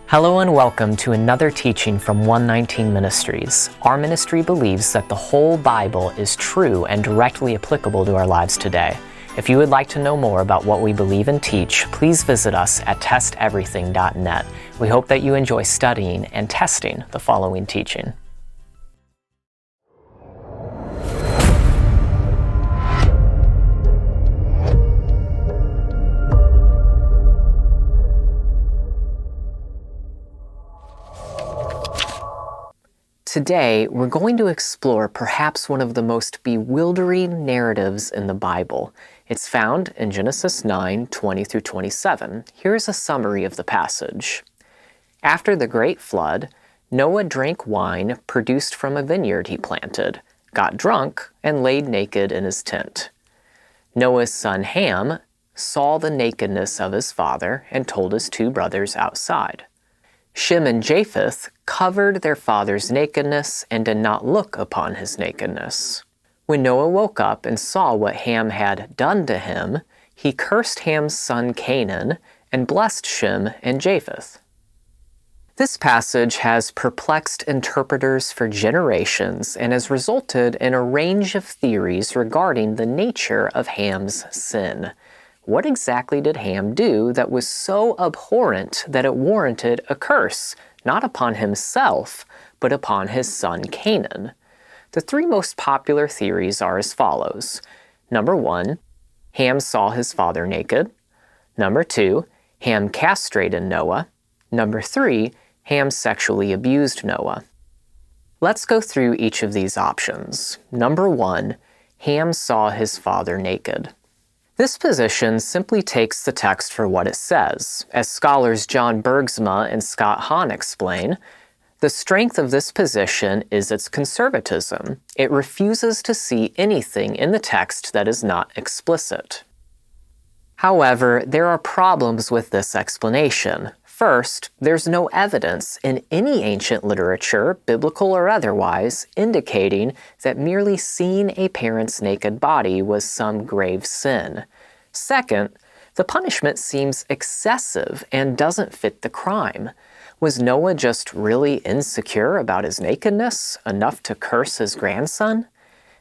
Hello and welcome to another teaching from 119 Ministries. Our ministry believes that the whole Bible is true and directly applicable to our lives today. If you would like to know more about what we believe and teach, please visit us at testeverything.net. We hope that you enjoy studying and testing the following teaching. Today, we're going to explore perhaps one of the most bewildering narratives in the Bible. It's found in Genesis 9:20 through 27. Here's a summary of the passage. After the great flood, Noah drank wine produced from a vineyard he planted, got drunk, and laid naked in his tent. Noah's son Ham saw the nakedness of his father and told his two brothers outside. Cham and Japheth covered their father's nakedness and did not look upon his nakedness. When Noah woke up and saw what Ham had done to him, he cursed Ham's son Canaan and blessed Cham and Japheth. This passage has perplexed interpreters for generations and has resulted in a range of theories regarding the nature of Ham's sin. What exactly did Ham do that was so abhorrent that it warranted a curse, not upon himself, but upon his son Canaan? The three most popular theories are as follows. Number 1, Ham saw his father naked. Number 2, Ham castrated Noah. Number 3, Ham sexually abused Noah. Let's go through each of these options. Number 1, Ham saw his father naked. This position simply takes the text for what it says. As scholars John Bergsma and Scott Hahn explain, the strength of this position is its conservatism. It refuses to see anything in the text that is not explicit. However, there are problems with this explanation. First, there's no evidence in any ancient literature, biblical or otherwise, indicating that merely seeing a parent's naked body was some grave sin. Second, the punishment seems excessive and doesn't fit the crime. Was Noah just really insecure about his nakedness, enough to curse his grandson?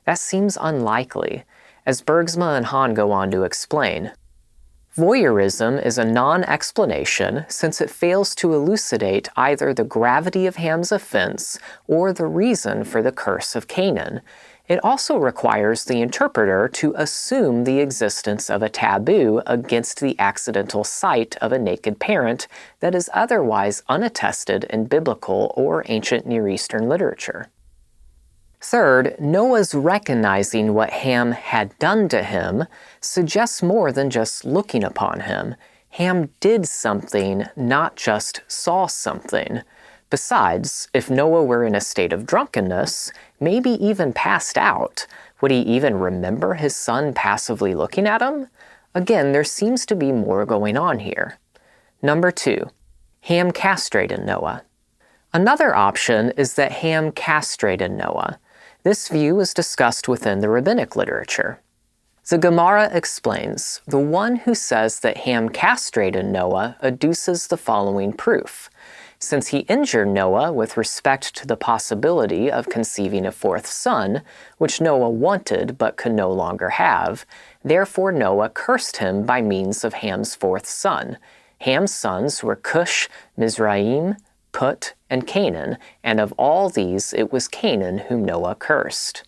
That seems unlikely, as Bergsma and Hahn go on to explain. Voyeurism is a non-explanation since it fails to elucidate either the gravity of Ham's offense or the reason for the curse of Canaan. It also requires the interpreter to assume the existence of a taboo against the accidental sight of a naked parent that is otherwise unattested in biblical or ancient Near Eastern literature. Third, Noah's recognizing what Ham had done to him suggests more than just looking upon him. Ham did something, not just saw something. Besides, if Noah were in a state of drunkenness, maybe even passed out, would he even remember his son passively looking at him? Again, there seems to be more going on here. Number 2, Ham castrated Noah. Another option is that Ham castrated Noah. This view is discussed within the rabbinic literature. The Gemara explains, the one who says that Ham castrated Noah adduces the following proof. Since he injured Noah with respect to the possibility of conceiving a fourth son, which Noah wanted but could no longer have, therefore Noah cursed him by means of Ham's fourth son. Ham's sons were Cush, Mizraim, Put, and Canaan, and of all these it was Canaan whom Noah cursed.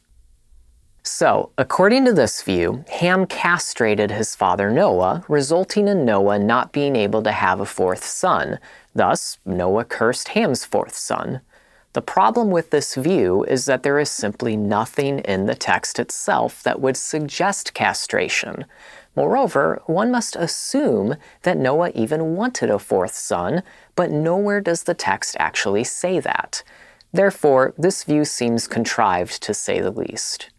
So, according to this view, Ham castrated his father Noah, resulting in Noah not being able to have a fourth son. Thus, Noah cursed Ham's fourth son. The problem with this view is that there is simply nothing in the text itself that would suggest castration. Moreover, one must assume that Noah even wanted a fourth son, but nowhere does the text actually say that. Therefore, this view seems contrived to say the least.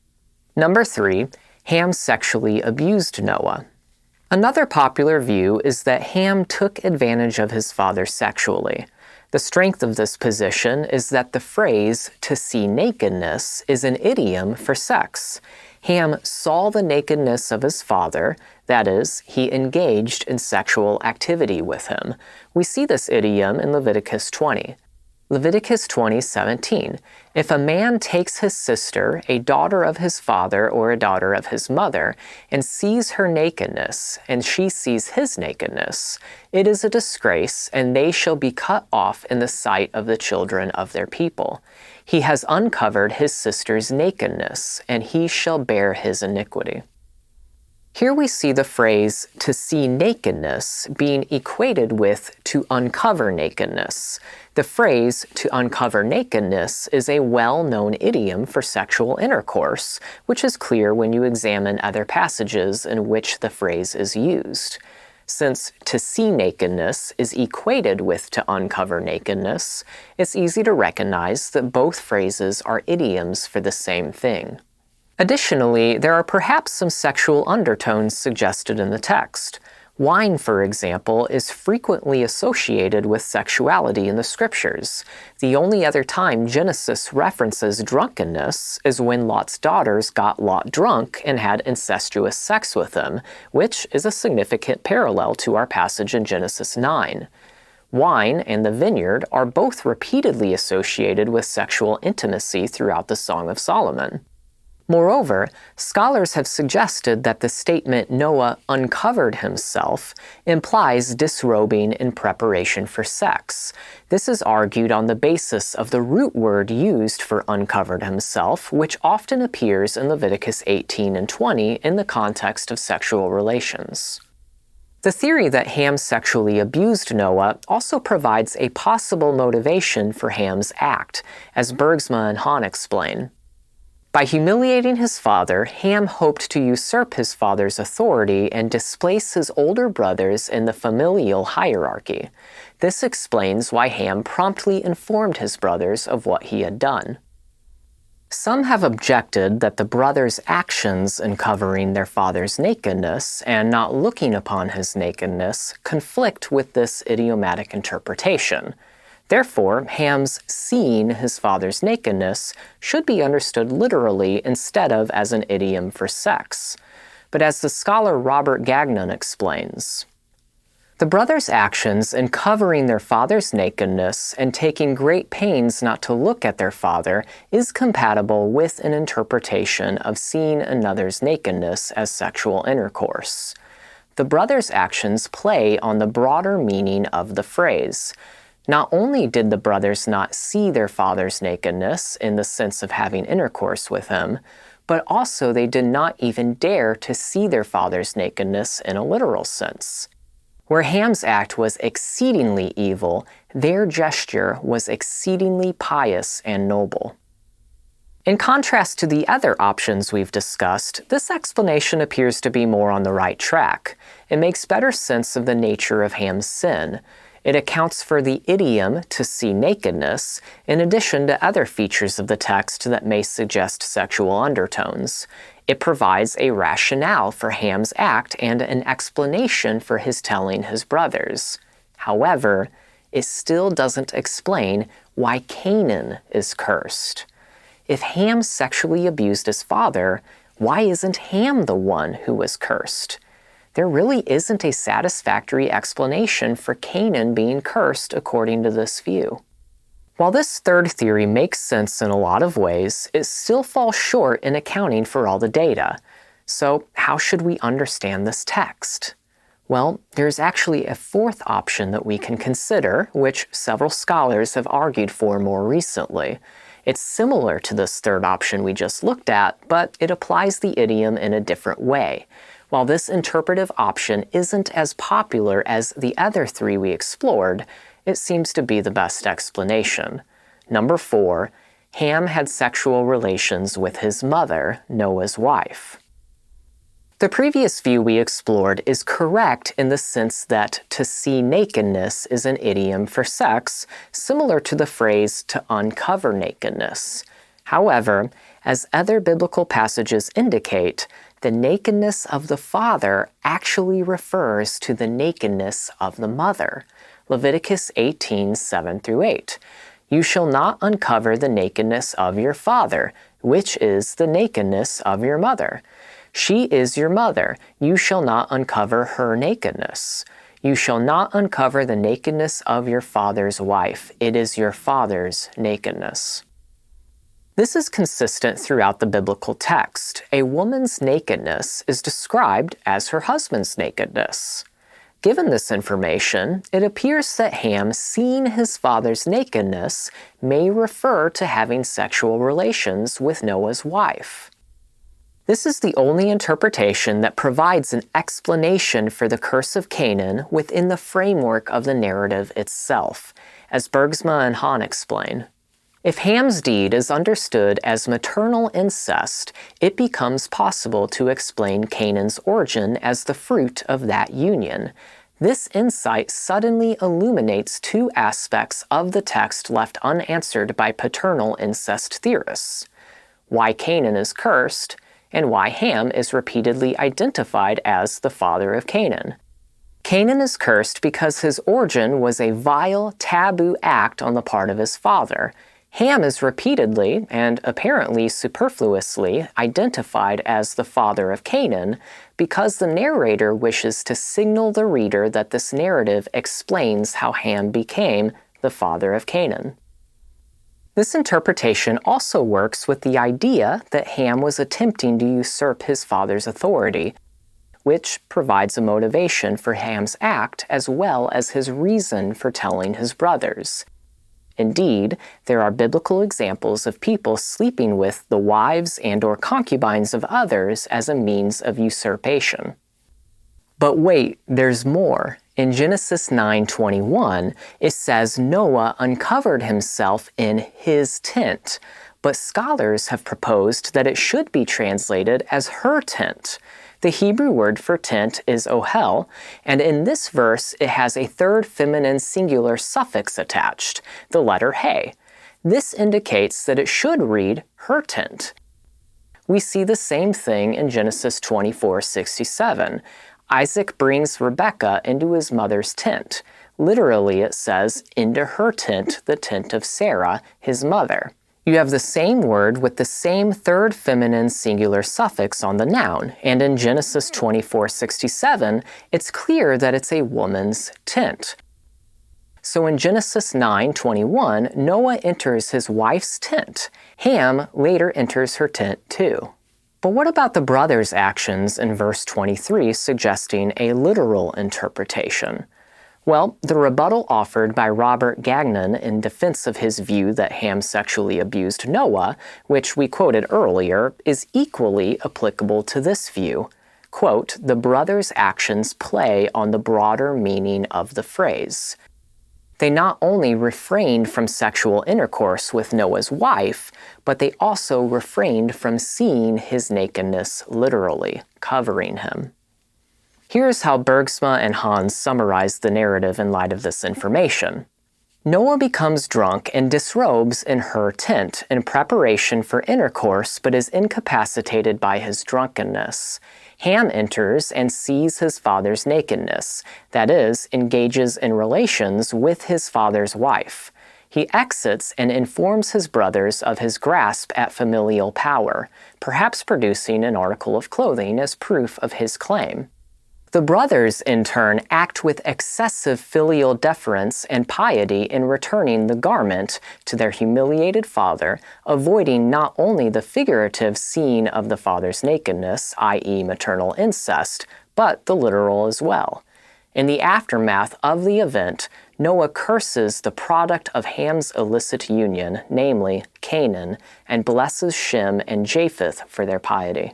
Number 3, Ham sexually abused Noah. Another popular view is that Ham took advantage of his father sexually. The strength of this position is that the phrase, to see nakedness, is an idiom for sex. Ham saw the nakedness of his father, that is, he engaged in sexual activity with him. We see this idiom in Leviticus 20. Leviticus 20:17. If a man takes his sister, a daughter of his father or a daughter of his mother, and sees her nakedness, and she sees his nakedness, it is a disgrace, and they shall be cut off in the sight of the children of their people. He has uncovered his sister's nakedness, and he shall bear his iniquity. Here we see the phrase to see nakedness being equated with to uncover nakedness. The phrase to uncover nakedness is a well-known idiom for sexual intercourse, which is clear when you examine other passages in which the phrase is used. Since to see nakedness is equated with to uncover nakedness, it's easy to recognize that both phrases are idioms for the same thing. Additionally, there are perhaps some sexual undertones suggested in the text. Wine, for example, is frequently associated with sexuality in the scriptures. The only other time Genesis references drunkenness is when Lot's daughters got Lot drunk and had incestuous sex with him, which is a significant parallel to our passage in Genesis 9. Wine and the vineyard are both repeatedly associated with sexual intimacy throughout the Song of Solomon. Moreover, scholars have suggested that the statement Noah uncovered himself implies disrobing in preparation for sex. This is argued on the basis of the root word used for uncovered himself, which often appears in Leviticus 18 and 20 in the context of sexual relations. The theory that Ham sexually abused Noah also provides a possible motivation for Ham's act, as Bergsma and Hahn explain. By humiliating his father, Ham hoped to usurp his father's authority and displace his older brothers in the familial hierarchy. This explains why Ham promptly informed his brothers of what he had done. Some have objected that the brothers' actions in covering their father's nakedness and not looking upon his nakedness conflict with this idiomatic interpretation. Therefore, Ham's seeing his father's nakedness should be understood literally instead of as an idiom for sex. But as the scholar Robert Gagnon explains, the brothers' actions in covering their father's nakedness and taking great pains not to look at their father is compatible with an interpretation of seeing another's nakedness as sexual intercourse. The brothers' actions play on the broader meaning of the phrase. Not only did the brothers not see their father's nakedness in the sense of having intercourse with him, but also they did not even dare to see their father's nakedness in a literal sense. Where Ham's act was exceedingly evil, their gesture was exceedingly pious and noble. In contrast to the other options we've discussed, this explanation appears to be more on the right track. It makes better sense of the nature of Ham's sin. It accounts for the idiom to see nakedness, in addition to other features of the text that may suggest sexual undertones. It provides a rationale for Ham's act and an explanation for his telling his brothers. However, it still doesn't explain why Canaan is cursed. If Ham sexually abused his father, why isn't Ham the one who was cursed? There really isn't a satisfactory explanation for Canaan being cursed according to this view. While this third theory makes sense in a lot of ways, it still falls short in accounting for all the data. So how should we understand this text? Well, there's actually a fourth option that we can consider, which several scholars have argued for more recently. It's similar to this third option we just looked at, but it applies the idiom in a different way. While this interpretive option isn't as popular as the other three we explored, it seems to be the best explanation. Number 4, Ham had sexual relations with his mother, Noah's wife. The previous view we explored is correct in the sense that to see nakedness is an idiom for sex, similar to the phrase to uncover nakedness. However, as other biblical passages indicate, the nakedness of the father actually refers to the nakedness of the mother. Leviticus 18:7-8. You shall not uncover the nakedness of your father, which is the nakedness of your mother. She is your mother. You shall not uncover her nakedness. You shall not uncover the nakedness of your father's wife. It is your father's nakedness. This is consistent throughout the biblical text. A woman's nakedness is described as her husband's nakedness. Given this information, it appears that Ham seeing his father's nakedness may refer to having sexual relations with Noah's wife. This is the only interpretation that provides an explanation for the curse of Canaan within the framework of the narrative itself, as Bergsma and Hahn explain. If Ham's deed is understood as maternal incest, it becomes possible to explain Canaan's origin as the fruit of that union. This insight suddenly illuminates two aspects of the text left unanswered by paternal incest theorists: why Canaan is cursed, and why Ham is repeatedly identified as the father of Canaan. Canaan is cursed because his origin was a vile, taboo act on the part of his father. Ham is repeatedly, and apparently superfluously, identified as the father of Canaan because the narrator wishes to signal the reader that this narrative explains how Ham became the father of Canaan. This interpretation also works with the idea that Ham was attempting to usurp his father's authority, which provides a motivation for Ham's act as well as his reason for telling his brothers. Indeed, there are biblical examples of people sleeping with the wives and/or concubines of others as a means of usurpation. But wait, there's more. In Genesis 9:21, it says Noah uncovered himself in his tent, but scholars have proposed that it should be translated as her tent. The Hebrew word for tent is ohel, and in this verse it has a third feminine singular suffix attached, the letter he. This indicates that it should read her tent. We see the same thing in Genesis 24:67. Isaac brings Rebekah into his mother's tent. Literally it says, into her tent, the tent of Sarah, his mother. You have the same word with the same third feminine singular suffix on the noun, and in Genesis 24:67, it's clear that it's a woman's tent. So in Genesis 9:21, Noah enters his wife's tent. Ham later enters her tent too. But what about the brothers' actions in verse 23 suggesting a literal interpretation? Well, the rebuttal offered by Robert Gagnon in defense of his view that Ham sexually abused Noah, which we quoted earlier, is equally applicable to this view. Quote, the brothers' actions play on the broader meaning of the phrase. They not only refrained from sexual intercourse with Noah's wife, but they also refrained from seeing his nakedness literally, covering him. Here's how Bergsma and Hahn summarize the narrative in light of this information. Noah becomes drunk and disrobes in her tent in preparation for intercourse, but is incapacitated by his drunkenness. Ham enters and sees his father's nakedness, that is, engages in relations with his father's wife. He exits and informs his brothers of his grasp at familial power, perhaps producing an article of clothing as proof of his claim. The brothers, in turn, act with excessive filial deference and piety in returning the garment to their humiliated father, avoiding not only the figurative scene of the father's nakedness, i.e. maternal incest, but the literal as well. In the aftermath of the event, Noah curses the product of Ham's illicit union, namely Canaan, and blesses Shem and Japheth for their piety.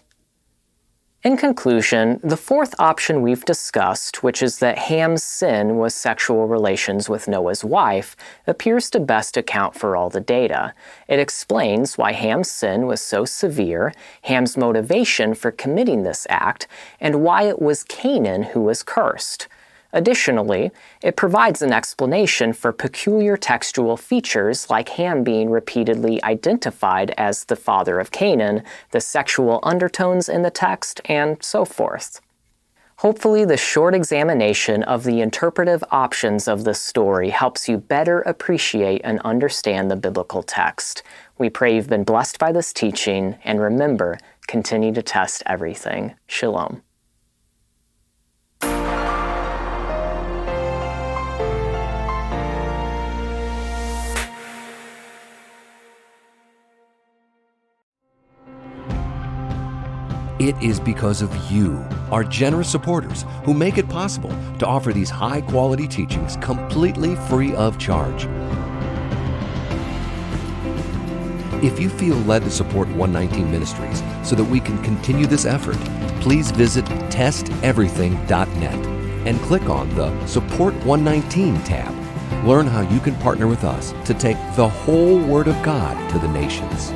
In conclusion, the fourth option we've discussed, which is that Ham's sin was sexual relations with Noah's wife, appears to best account for all the data. It explains why Ham's sin was so severe, Ham's motivation for committing this act, and why it was Canaan who was cursed. Additionally, it provides an explanation for peculiar textual features like Ham being repeatedly identified as the father of Canaan, the sexual undertones in the text, and so forth. Hopefully, the short examination of the interpretive options of this story helps you better appreciate and understand the biblical text. We pray you've been blessed by this teaching, and remember, continue to test everything. Shalom. It is because of you, our generous supporters, who make it possible to offer these high-quality teachings completely free of charge. If you feel led to support 119 Ministries so that we can continue this effort, please visit testeverything.net and click on the Support 119 tab. Learn how you can partner with us to take the whole Word of God to the nations.